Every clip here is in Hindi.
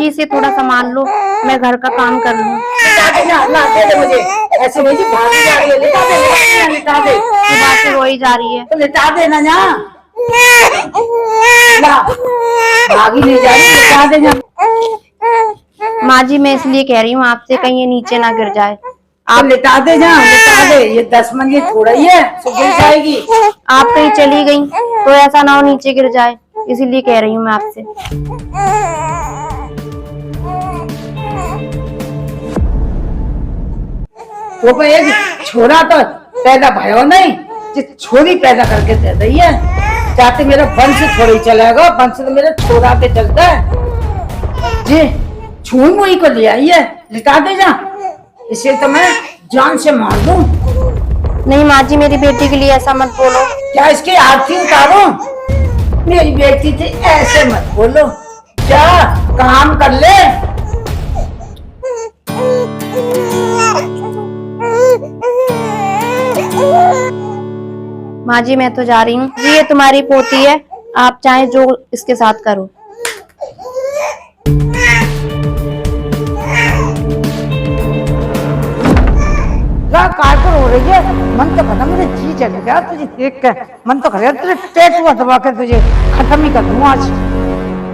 जी इसे थोड़ा संभाल लो, मैं घर का काम कर लूँ। दे दे मुझे, ऐसे नहीं भागी जा रही है, लिटा दे सुबह से रोई जा रही है। तो लिटा देना ना, भागी नहीं जा रही, लिटा दे ना। माँ जी मैं इसलिए कह रही हूँ आपसे, कहीं ये नीचे ना गिर जाए। आप लिटा दे जा, लिटा दे, ये 10 मंजिल थोड़ा ही है, गिर जाएगी। आप कहीं चली गई तो ऐसा ना हो नीचे गिर जाए, इसीलिए कह रही हूँ मैं आपसे। वो एक छोरा तो पैदा भयो नहीं, जिस छोरी पैदा करके दे रही है, चाहते मेरा वंश थोड़ा ही चलेगा, वंश तो मेरा छोरा के चलता है जी। छुई मुई को ले आई है, लिटा दे जा, इसे तो मैं जान से मार दूं। नहीं माँ जी मेरी बेटी के लिए ऐसा मत बोलो। क्या इसकी आरती उतारो? मेरी बेटी थी, ऐसे मत बोलो, क्या काम कर ले। माँ जी मैं तो जा रही हूँ जी, ये तुम्हारी पोती है, आप चाहे जो इसके साथ करो। कारकर हो रही है, मन तो खत्म, मुझे जी चले गया तुझे देख के, मन तो करे तुझे टैटू दबा के तुझे खत्म ही कर दूं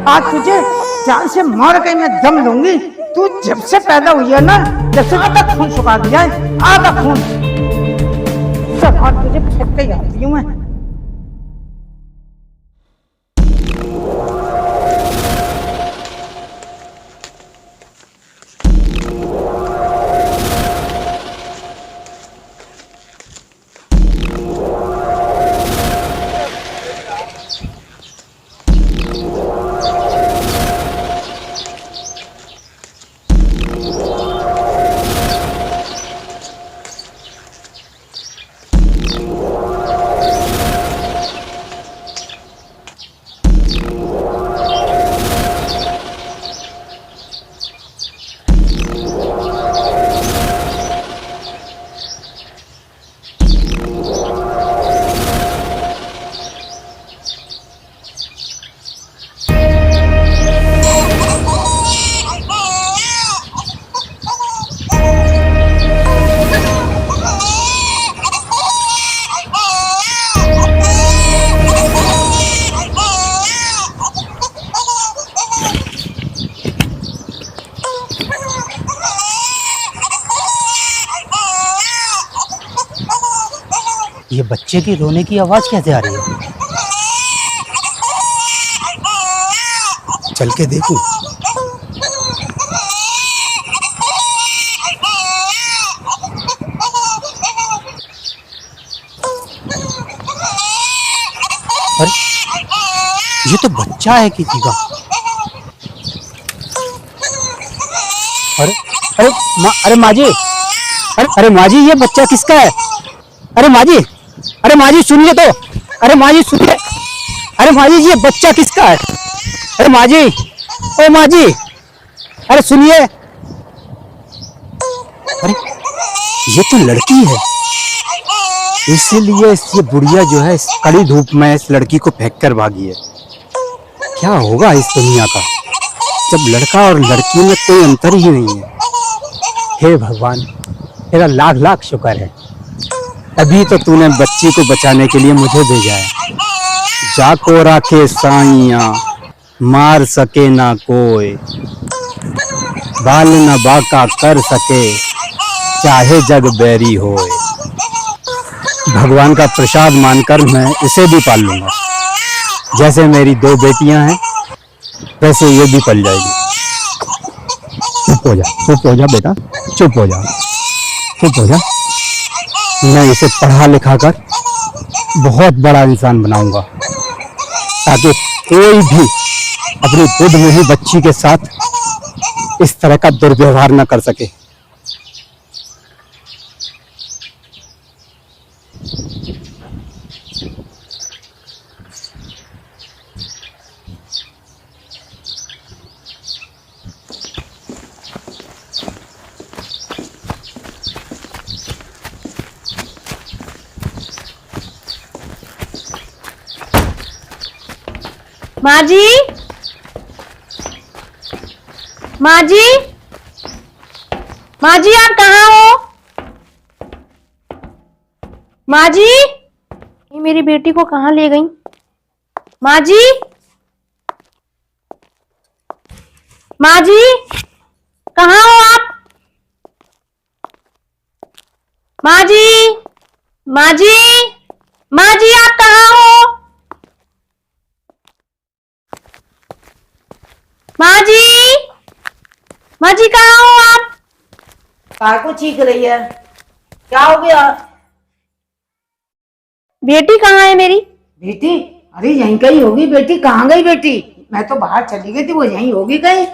आज तुझे जान से मार के मैं दम लूंगी। तू जब से पैदा हुई है ना, जब से आधा खून सुखा दिया है, आधा खून, तुझे फेंक के जाती हूँ मैं। ये बच्चे की रोने की आवाज कैसे आ रही है? चल के देखूं। अरे ये तो बच्चा है किसी का। अरे अरे अरे माँ जी, अरे माँ जी, ये बच्चा किसका है? अरे माँ जी, अरे माँ जी सुनिए तो, अरे माँ जी सुनिए, अरे माँ जी ये बच्चा किसका है? अरे माँ जी, ओ माँ जी, अरे सुनिए। अरे ये तो लड़की है, इसीलिए ये बुढ़िया जो है इस कड़ी धूप में इस लड़की को फेंक कर भागी है। क्या होगा इस दुनिया का, जब लड़का और लड़की में कोई अंतर ही नहीं है। हे भगवान, तेरा लाख लाख शुक्र है, अभी तो तूने बच्ची को बचाने के लिए मुझे भेजा है। जाको राखे साइया, मार सके ना कोई, बाल न बाका कर सके, चाहे जग बैरी होए। भगवान का प्रसाद मानकर मैं इसे भी पाल लूंगा। जैसे मेरी 2 बेटियां हैं, वैसे ये भी पल जाएगी। चुप हो जा बेटा, चुप हो जा, चुप हो जा। मैं इसे पढ़ा लिखा कर बहुत बड़ा इंसान बनाऊंगा, ताकि कोई भी अपनी गोद में ही बच्ची के साथ इस तरह का दुर्व्यवहार न कर सके। माँ जी, माँ जी, माँ जी आप कहाँ हो? माँ जी, ये मेरी बेटी को कहाँ ले गई? माँ जी, माँ जी कहाँ हो आप? माँ जी, माँ जी, माँ जी आप कहाँ हो? माँ जी, माँ जी कहाँ हो आप? काय को चीख रही है? क्या हो गया? बेटी कहाँ है मेरी? बेटी? अरे यहीं कहीं होगी बेटी। कहाँ गई बेटी? मैं तो बाहर चली गई थी, वो यहीं होगी कहीं।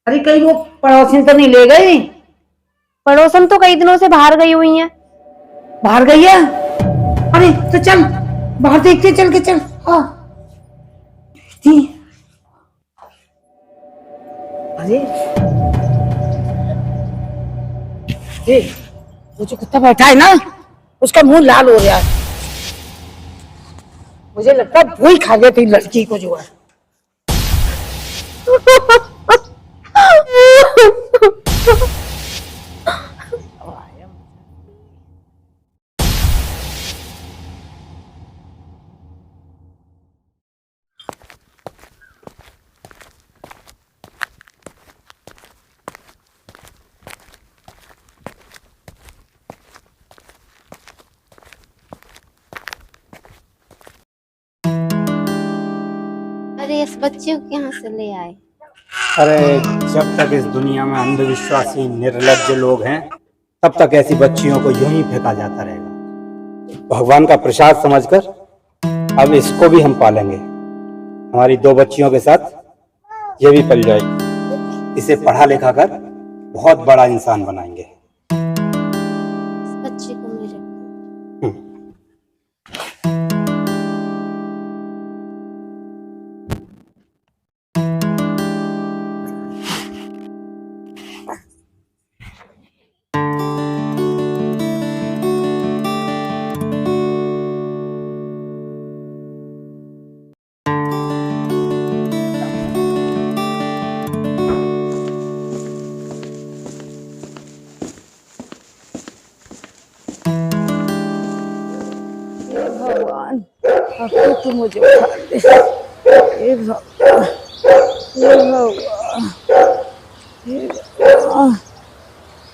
अरे कहीं वो पड़ोसी तो नहीं ले गई? पड़ोसन तो कई दिनों से बाहर गई हुई हैं। बाहर गई है? अरे तो चल बाहर देखते, चल के चल। हाँ बेटी। अरे ये वो जो कुत्ता बैठा है ना, उसका मुंह लाल हो गया है। मुझे लगता है वही खा गया थी लड़की को जो है। अरे इस बच्चे को कहाँ से ले आए? अरे जब तक इस दुनिया में अंधविश्वासी निर्लज्ज लोग हैं, तब तक ऐसी बच्चियों को यूं ही फेंका जाता रहेगा। भगवान का प्रसाद समझकर अब इसको भी हम पालेंगे। हमारी 2 बच्चियों के साथ ये भी पल जाएगी। इसे पढ़ा लिखा कर बहुत बड़ा इंसान बनाएंगे। इस बच्चे को मेरे भगवान अब तो तू मुझे उठा दे। हे भगवान, हे भगवान, हे भगवान,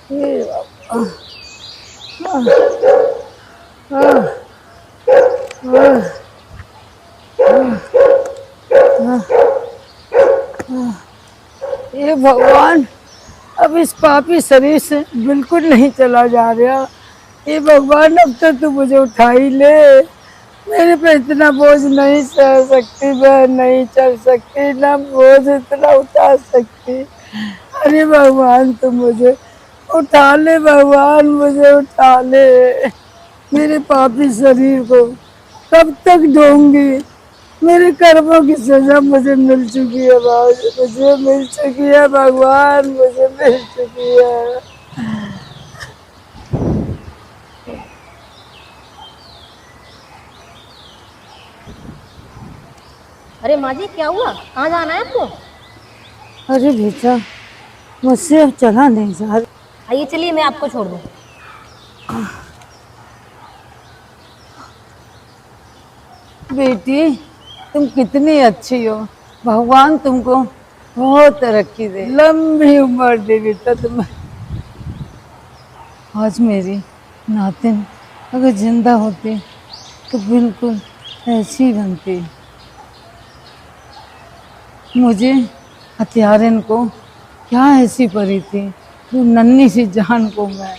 हे भगवान। हे भगवान, अब इस पापी शरीर से बिल्कुल नहीं चला जा रहा। हे भगवान, अब तो तू मुझे उठा ही ले। मेरे पे इतना बोझ नहीं सह सकती, मैं नहीं चल सकती, ना बोझ इतना उतार सकती। अरे भगवान तू मुझे उठा ले, भगवान मुझे उठा ले। मेरे पापी शरीर को कब तक ढोंगी? मेरे कर्मों की सजा मुझे मिल चुकी है, मुझे मिल चुकी है भगवान, मुझे मिल चुकी है। अरे माँ जी क्या हुआ? कहाँ जाना है आपको? अरे बेटा, मुझसे अब चला नहीं जा रहा। आइए चलिए मैं आपको छोड़ दूँ। बेटी तुम कितनी अच्छी हो, भगवान तुमको बहुत तरक्की दे, लंबी उम्र दे बेटा तुम्हें। आज मेरी नातिन अगर जिंदा होती तो बिल्कुल ऐसी बनती। मुझे हत्यारन को क्या ऐसी परी थी जो नन्ही सी जान को मैं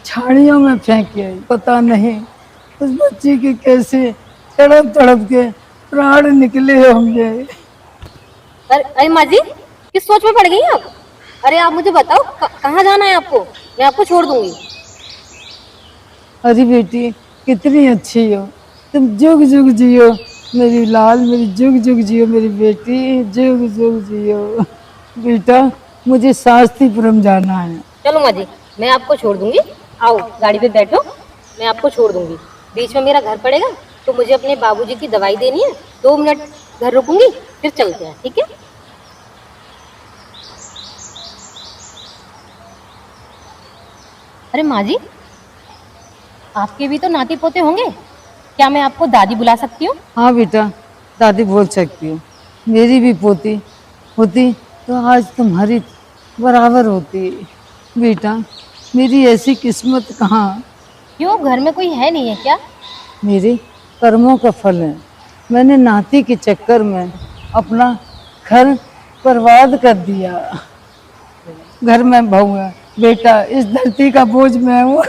झाड़ियों में फेंक आई। पता नहीं उस बच्ची के कैसे तड़प तड़प के प्राण निकले होंगे। अरे माँ जी किस सोच में पड़ गई आप? अरे आप मुझे बताओ कहाँ जाना है आपको? मैं आपको छोड़ दूंगी। अरे बेटी कितनी अच्छी हो तुम, जुग जुग जियो मेरी लाल, मेरी जुग जुग जियो मेरी बेटी, जुग जुग जियो। बेटा मुझे शास्त्रीपुरम जाना है। चलो माँ जी मैं आपको छोड़ दूंगी, आओ गाड़ी पे बैठो, मैं आपको छोड़ दूंगी। बीच में मेरा घर पड़ेगा तो मुझे अपने बाबूजी की दवाई देनी है, 2 मिनट घर रुकूंगी फिर चलते हैं, ठीक है? अरे माँ जी, आपके भी तो नाती पोते होंगे, क्या मैं आपको दादी बुला सकती हूँ? हाँ बेटा, दादी बोल सकती हूँ। मेरी भी पोती होती तो आज तुम्हारी बराबर होती। बेटा, मेरी ऐसी किस्मत कहाँ। क्यों, घर में कोई है नहीं है क्या? मेरे कर्मों का फल है। मैंने नाती के चक्कर में अपना घर बर्बाद कर दिया। घर में बहू है बेटा, इस धरती का बोझ मैं हूँ।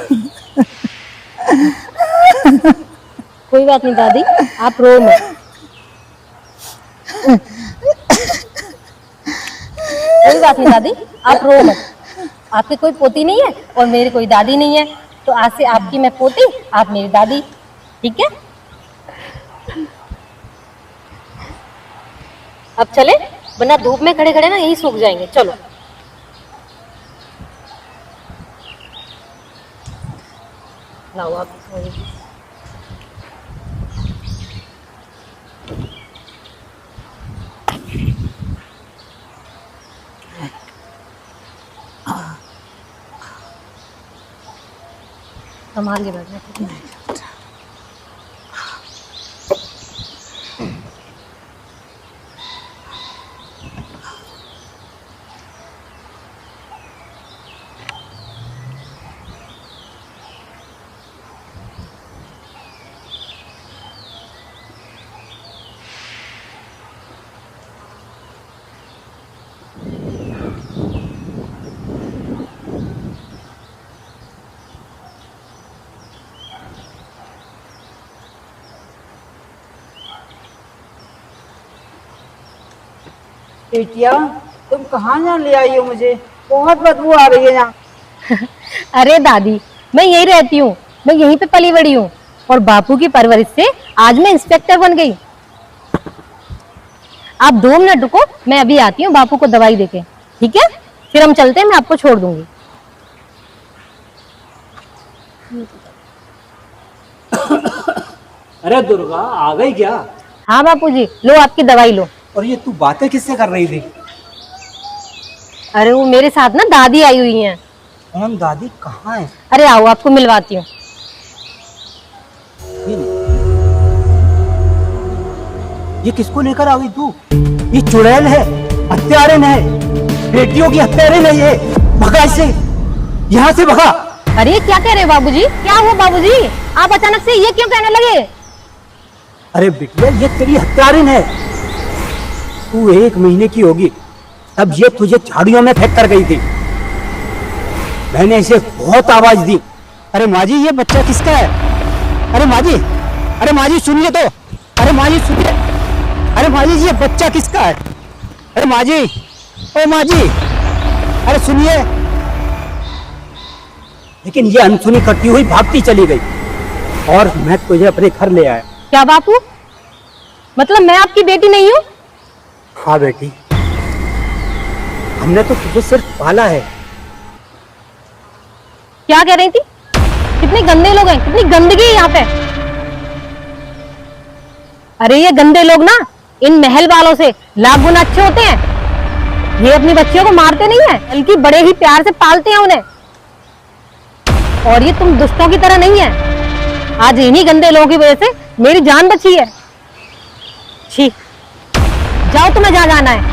कोई बात नहीं दादी, आप रो मत। कोई बात नहीं दादी, आप रो मत। आपकी कोई पोती नहीं है और मेरी कोई दादी नहीं है, तो आज से आपकी मैं पोती, आप मेरी दादी, ठीक है? अब चले, वरना धूप में खड़े खड़े ना यही सूख जाएंगे। चलो। लाओ आप। संभाल के बैठना। बेटिया, तुम कहाँ यहाँ ले आई हो मुझे? बहुत बदबू आ रही है यहाँ। अरे दादी, मैं यही रहती हूँ, मैं यहीं पे पली बड़ी हूँ और बापू की परवरिश से आज मैं इंस्पेक्टर बन गई। आप 2 मिनट रुको, मैं अभी आती हूँ बापू को दवाई देके, ठीक है? फिर हम चलते हैं, मैं आपको छोड़ दूंगी। अरे दुर्गा, आ गई क्या? हाँ बापूजी, लो आपकी दवाई लो। और ये तू बातें किससे कर रही थी? अरे वो मेरे साथ ना दादी आई हुई हैं। कौन दादी, कहाँ है? अरे आओ, आपको मिलवाती हूँ। ये किसको लेकर आ गई तू? ये चुड़ैल है, हत्यारन है, बेटियों की हत्यारन है ये। भगा इससे, यहाँ से भगा। अरे क्या कह रहे हो बाबूजी? क्या हुआ बाबूजी? आप अचानक से ये क्यों कहने लगे? अरे बिटिया, ये तेरी हत्यारन है। तू 1 महीने की होगी तब ये तुझे झाड़ियों में फेंक कर गई थी। मैंने इसे बहुत आवाज दी। अरे माँ जी, ये बच्चा किसका है? अरे माँ जी, अरे माँ जी सुनिए तो। अरे माँ जी सुनिए। अरे माँ जी, ये बच्चा किसका है? अरे माँ जी, ओ माँ जी, अरे सुनिए। लेकिन ये अनसुनी करती हुई भागती चली गई और मैं तुझे अपने घर ले आया। क्या बापू, मतलब मैं आपकी बेटी नहीं हूँ? हाँ बेटी, हमने तो तुझे सिर्फ पाला है। क्या कह रही थी? कितने गंदे लोग हैं, कितनी गंदगी है यहाँ पे। अरे ये गंदे लोग ना इन महल वालों से लाख गुना अच्छे होते हैं। ये अपनी बच्चियों को मारते नहीं है, बल्कि बड़े ही प्यार से पालते हैं उन्हें। और ये तुम दुष्टों की तरह नहीं है। आज इन्हीं गंदे लोगों की वजह से मेरी जान बची है। छी, जाओ तुम्हें जहाँ जाना है।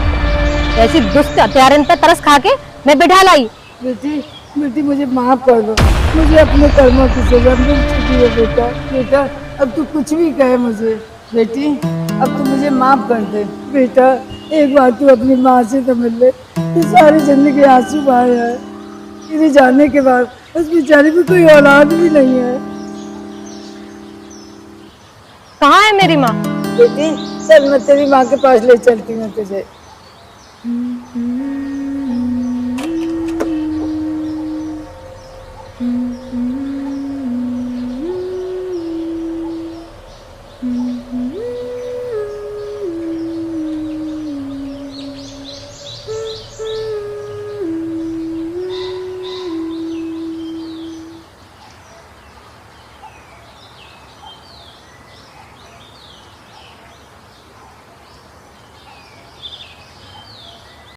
ऐसी दुष्ट हत्यारन पे तरस खा के मैं बिठा लाई। बेटी, बेटी मुझे माफ कर दो। मुझे अपने कर्मों की सजा मिल चुकी है बेटा। बेटा, अब तू कुछ भी कहे मुझे। बेटी, अब तू मुझे माफ कर दे। बेटा, एक बार तू अपनी माँ से तो मिल ले। ये सारी जिंदगी आंसू बहाए है। मेरे जाने के बाद उस बेचारी को कोई औलाद भी नहीं है। कहाँ है मेरी माँ? बेटी, चल मैं तेरी माँ के पास ले चलती हूँ तुझे।